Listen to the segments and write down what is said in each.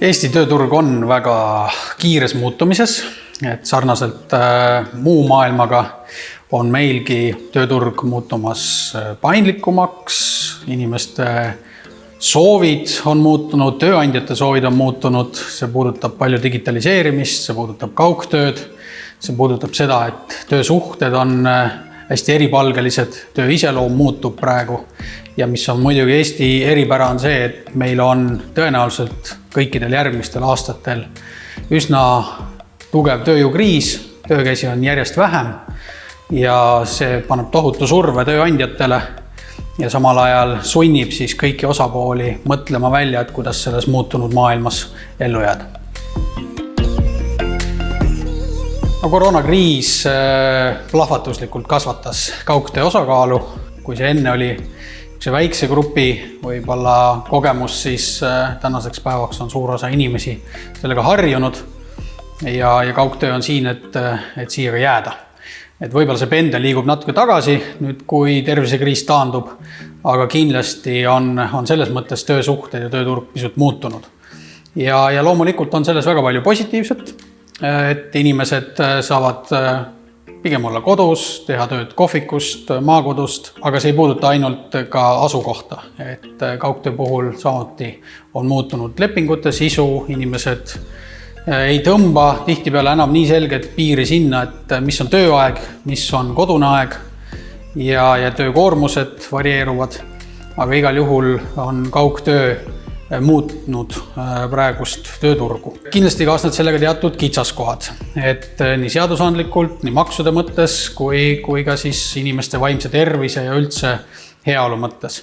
Eesti tööturg on väga kiires muutumises, et sarnaselt muu maailmaga on meilgi tööturg muutumas paindlikumaks, inimeste soovid on muutunud, tööandjate soovid on muutunud, see puudutab palju digitaliseerimist, see puudutab kaugtööd, see puudutab seda, et töösuhted on hästi eripalgelised, töö iseloom muutub praegu ja mis on muidugi Eesti eripära on see, et meil on tõenäoliselt kõikidel järgmistel aastatel üsna tugev tööjõukriis, töökäsi on järjest vähem ja see paneb tohutu surve tööandjatele ja samal ajal sunnib siis kõiki osapooli mõtlema välja, et kuidas selles muutunud maailmas ellu jääda. Koroonakriis plahvatuslikult kasvatas kaugtöö osakaalu, kui see enne oli see väikse grupi võib-olla kogemus, siis tänaseks päevaks on suur osa inimesi sellega harjunud ja kaugtöö on siin, et siia ka jääda. Et võib-olla see pendel liigub natuke tagasi, nüüd kui tervisekriis taandub, aga kindlasti on selles mõttes töösuhted ja tööturg pisut muutunud. Ja loomulikult on selles väga palju positiivset, et inimesed saavad pigem olla kodus, teha tööd kohvikust, maakodust, aga see ei puuduta ainult ka asukohta. Et kaugtöö puhul samuti on muutunud lepingute sisu, inimesed ei tõmba tihtipeale enam nii selget piiri sinna, et mis on tööaeg, mis on kodune aeg ja töökoormused varieeruvad, aga igal juhul on kaugtöö muutnud praegust tööturgu. Kindlasti kaasnevad sellega teatud kitsaskohad, et nii seadusandlikult, nii maksude mõttes kui ka siis inimeste vaimse tervise ja üldse heaolu mõttes.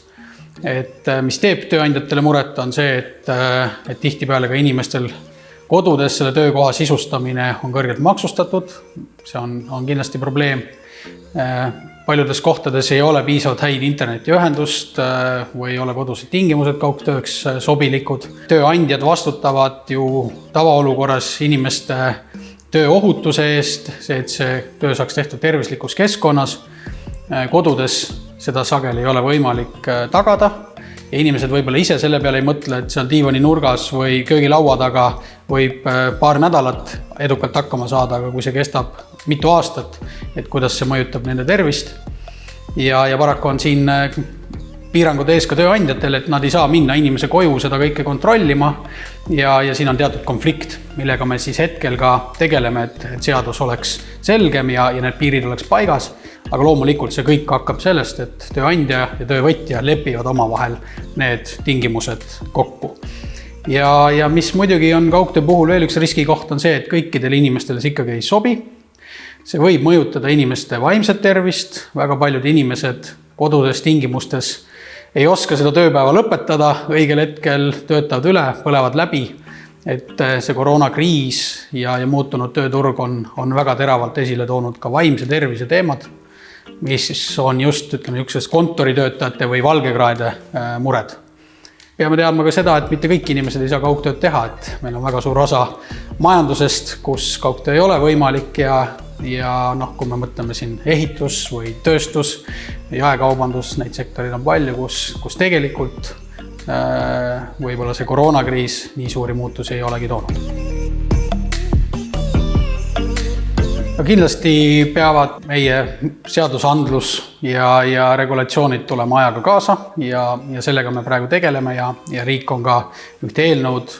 Et mis teeb tööandjatele muret on see, et tihtipeale ka inimestel kodudes selle töökoha sisustamine on kõrgelt maksustatud, see on kindlasti probleem. Paljudes kohtades ei ole piisavalt häid internetiühendust või ei ole kodused tingimused kaugtööks sobilikud. Tööandjad vastutavad ju tavaolukorras inimeste tööohutuse eest, et see töö saaks tehtud tervislikus keskkonnas. Kodudes seda sageli ei ole võimalik tagada ja inimesed võib-olla ise selle peale ei mõtle, et seal diivani nurgas või köögilaua taga võib paar nädalat edukalt hakkama saada, aga kui see kestab mitu aastat, et kuidas see mõjutab nende tervist. Ja paraku on siin piirangud ees ka tööandjatel, et nad ei saa minna inimese koju seda kõike kontrollima ja siin on teatud konflikt, millega me siis hetkel ka tegeleme, et seadus oleks selgem ja need piirid oleks paigas. Aga loomulikult see kõik hakkab sellest, et tööandja ja töövõtja lepivad omavahel need tingimused kokku. Ja mis muidugi on kaugtöö puhul veel üks riskikoht on see, et kõikidel inimestele see ikkagi ei sobi. See võib mõjutada inimeste vaimset tervist, väga paljud inimesed kodudes tingimustes ei oska seda tööpäeva lõpetada, õigel hetkel töötavad üle, põlevad läbi, et see koroonakriis ja muutunud tööturg on väga teravalt esile toonud ka vaimse tervise teemad, mis on just kontoritöötajate või valgekraede mured. Peame teadma ka seda, et mitte kõik inimesed ei saa kaugtööd teha, et meil on väga suur osa majandusest, kus kaugtöö ei ole võimalik ja kui me mõtleme siin ehitus või tööstus, jaekaubandus, neid sektorid on palju, kus tegelikult võib-olla see koroonakriis nii suuri muutusi ei olegi toonud. Kindlasti peavad meie seadusandlus ja regulatsioonid tulema ajaga kaasa ja sellega me praegu tegeleme ja riik on ka ühte eelnõud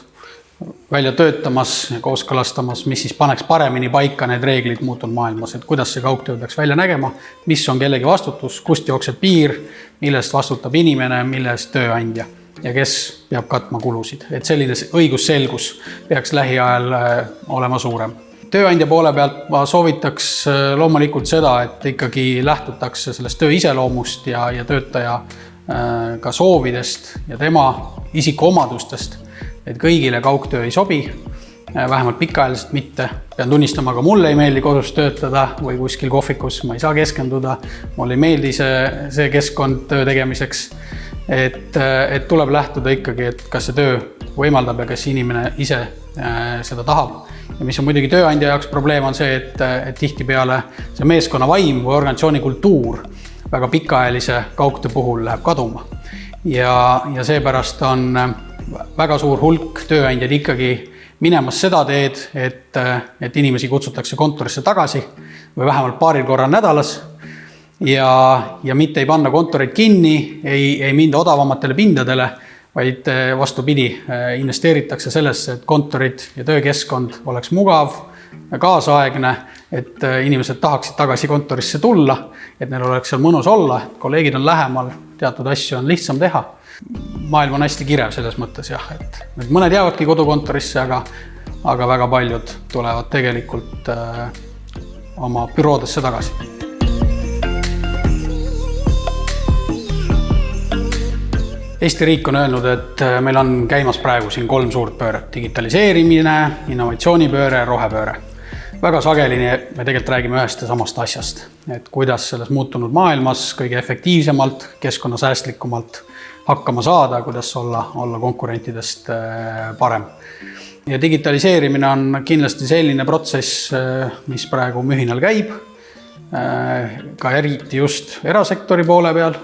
välja töötamas ja kooskõlastamas, mis siis paneks paremini paika need reeglid muutunud maailmas, et kuidas see kaugtöö peaks välja nägema, mis on kellegi vastutus, kust jookseb piir, millest vastutab inimene, millest tööandja ja kes peab katma kulusid. Et selline õigusselgus peaks lähiajal olema suurem. Tööandja poole pealt ma soovitaks loomulikult seda, et ikkagi lähtutakse sellest töö iseloomust ja töötaja ka soovidest ja tema isikuomadustest, et kõigile kaugtöö ei sobi, vähemalt pikaajaliselt mitte. Pean tunnistama, ka mulle ei meeldi kodus töötada või kuskil kohvikus, ma ei saa keskenduda, mulle ei meeldi see keskkond töö tegemiseks, et tuleb lähtuda ikkagi, et kas see töö võimaldab ja kas inimene ise seda tahab. Ja mis on muidugi tööandja jaoks probleem on see, et tihtipeale see meeskonna vaim või organisatsiooni kultuur väga pikaajalise kaugtöö puhul läheb kaduma. Ja seepärast on väga suur hulk tööandjaid ikkagi minemas seda teed, et inimesi kutsutakse kontorisse tagasi või vähemalt paaril korral nädalas ja mitte ei panna kontoreid kinni, ei minda odavamatele pindadele, vaid vastupidi, investeeritakse sellesse, et kontorid ja töökeskkond oleks mugav, kaasaegne, et inimesed tahaksid tagasi kontorisse tulla, et neil oleks seal mõnus olla, kolleegid on lähemal, teatud asju on lihtsam teha. Maailm on hästi kirev selles mõttes, jah, et mõned jäävadki kodukontorisse, aga väga paljud tulevad tegelikult oma büroodesse tagasi. Eesti riik on öelnud, et meil on käimas praegu siin 3 suurt pööret. Digitaliseerimine, innovatsioonipööre ja rohepööre. Väga sageli me tegelikult räägime ühest ja samast asjast, et kuidas selles muutunud maailmas kõige efektiivsemalt, keskkonnasäästlikumalt hakkama saada, kuidas olla konkurentidest parem. Ja digitaliseerimine on kindlasti selline protsess, mis praegu mühinal käib, ka eriti just erasektori poole peal.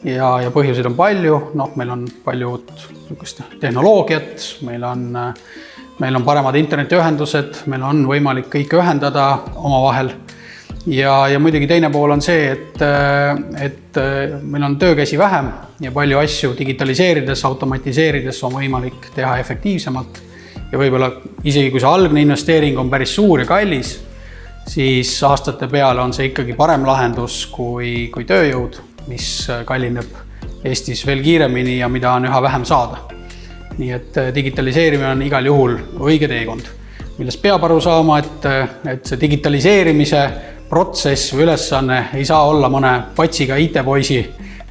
Ja põhjuseid on palju, meil on palju tehnoloogiat, meil on paremad internetiühendused, meil on võimalik kõike ühendada omavahel. Ja muidugi teine pool on see, et meil on töökäsi vähem ja palju asju digitaliseerides, automatiseerides on võimalik teha efektiivsemalt. Ja võib-olla isegi kui see algne investeering on päris suur ja kallis, siis aastate peale on see ikkagi parem lahendus kui tööjõud, mis kallineb Eestis veel kiiremini ja mida on üha vähem saada. Nii et digitaliseerimine on igal juhul õige teekond, millest peab aru saama, et see digitaliseerimise protsess või ülesanne ei saa olla mõne patsiga IT-poisi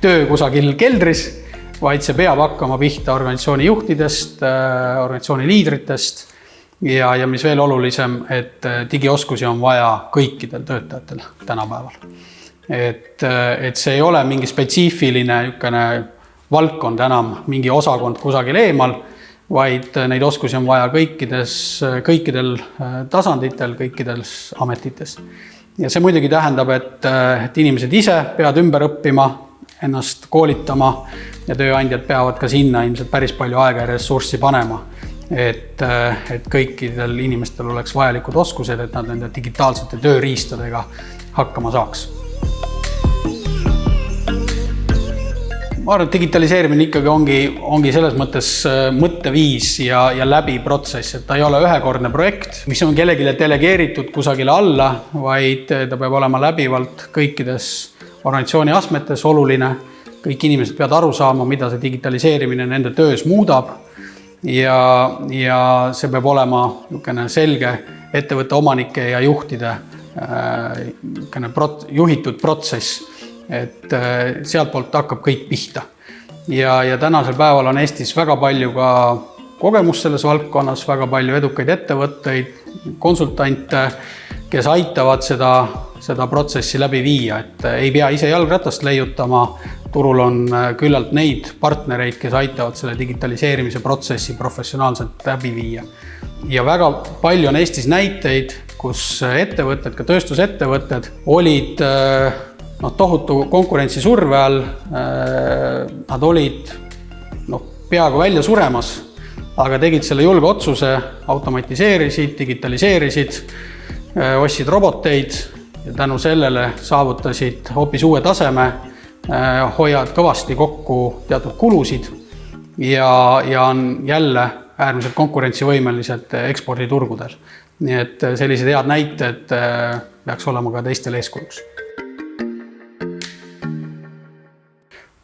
töö kusagil keldris, vaid see peab hakkama pihta organisatsiooni juhtidest, organisatsiooni liidritest ja mis veel olulisem, et digioskusi on vaja kõikidel töötajatel tänapäeval. Et see ei ole mingi spetsiifiline valdkond enam, mingi osakond kusagil eemal, vaid neid oskusi on vaja kõikidel tasanditel, kõikidel ametites. Ja see muidugi tähendab, et inimesed ise peavad ümber õppima, ennast koolitama ja tööandjad peavad ka sinna ilmselt päris palju aega ja ressurssi panema, et kõikidel inimestel oleks vajalikud oskused, et nad nende digitaalsete tööriistadega hakkama saaks. Ma arvan, et digitaliseerimine ikkagi ongi selles mõttes mõtteviis ja läbi protsess, et ta ei ole ühekordne projekt, mis on kellelegi delegeeritud kusagile alla, vaid ta peab olema läbivalt kõikides organisatsiooni astmetes oluline. Kõik inimesed peavad aru saama, mida see digitaliseerimine nende töös muudab ja see peab olema selge ettevõtte omanike ja juhtide juhitud protsess. Et sealt poolt hakkab kõik pihta. Ja tänasel päeval on Eestis väga palju ka kogemust selles valdkonnas, väga palju edukaid ettevõtteid, konsultante, kes aitavad seda protsessi läbi viia. Et ei pea ise jalgratast leiutama, turul on küllalt neid partnereid, kes aitavad selle digitaliseerimise protsessi professionaalselt läbi viia. Ja väga palju on Eestis näiteid, kus ettevõtted, ka tööstusettevõtted olid tohutu konkurentsi surve all, nad olid peaaegu välja suremas, aga tegid selle julge otsuse, automatiseerisid, digitaliseerisid, ostsid roboteid ja tänu sellele saavutasid hoopis uue taseme, hoiavad kõvasti kokku teatud kulusid ja on jälle äärmiselt konkurentsivõimelised eksporditurgudel. Nii et sellised head näited peaks olema ka teistel eeskujuks.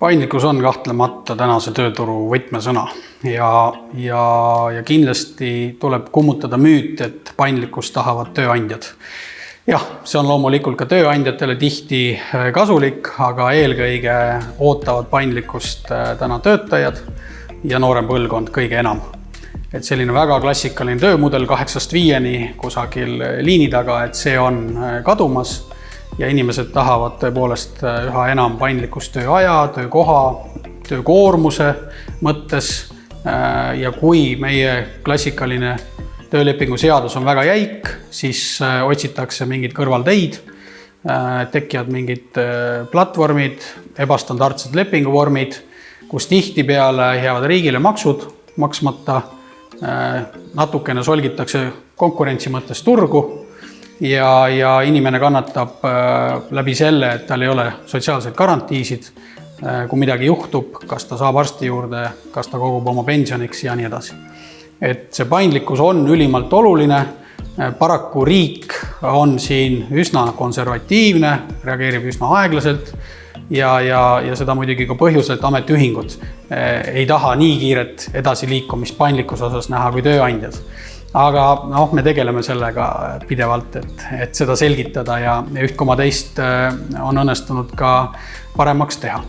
Paindlikkus on kahtlemata tänase tööturu võtmesõna ja kindlasti tuleb kummutada müüt, et paindlikkust tahavad tööandjad. Jah, see on loomulikult ka tööandjatele tihti kasulik, aga eelkõige ootavad paindlikkust täna töötajad ja noorem põlvkond kõige enam. Et selline väga klassikaline töömudel 8-5 kusagil liini taga, et see on kadumas. Ja inimesed tahavad tõepoolest üha enam paindlikkust tööaja, töökoha, töökoormuse mõttes. Ja kui meie klassikaline töölepingu seadus on väga jäik, siis otsitakse mingid kõrvalteid, tekivad mingid platvormid, ebastandardsed lepinguvormid, kus tihtipeale jäävad riigile maksud maksmata, natukene solgitakse konkurentsi mõttes turgu ja inimene kannatab läbi selle, et tal ei ole sotsiaalseid garantiisid, kui midagi juhtub, kas ta saab arsti juurde, kas ta kogub oma pensioniks ja nii edasi. Et see paindlikkus on ülimalt oluline. Paraku riik on siin üsna konservatiivne, reageerib üsna aeglaselt ja seda muidugi ka põhjusel, et ametiühingud ei taha nii kiiret edasiliikumist paindlikkuse osas näha kui tööandjad. Aga me tegeleme sellega pidevalt, et seda selgitada ja üht koma teist on õnnestunud ka paremaks teha.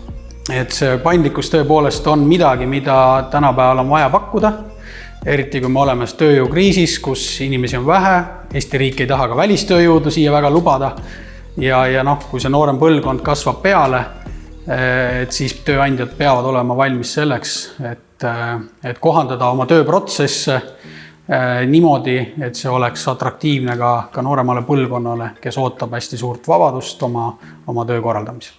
Et see paindlikkus tõepoolest on midagi, mida tänapäeval on vaja pakkuda. Eriti kui me oleme tööjõukriisis, kus inimesi on vähe, Eesti riik ei taha ka välistööjõudu siia väga lubada ja kui see noorem põlvkond kasvab peale, et siis tööandjad peavad olema valmis selleks, et kohandada oma tööprotsesse niimoodi, et see oleks atraktiivne ka nooremale põlvkonnale, kes ootab hästi suurt vabadust oma töö korraldamisel.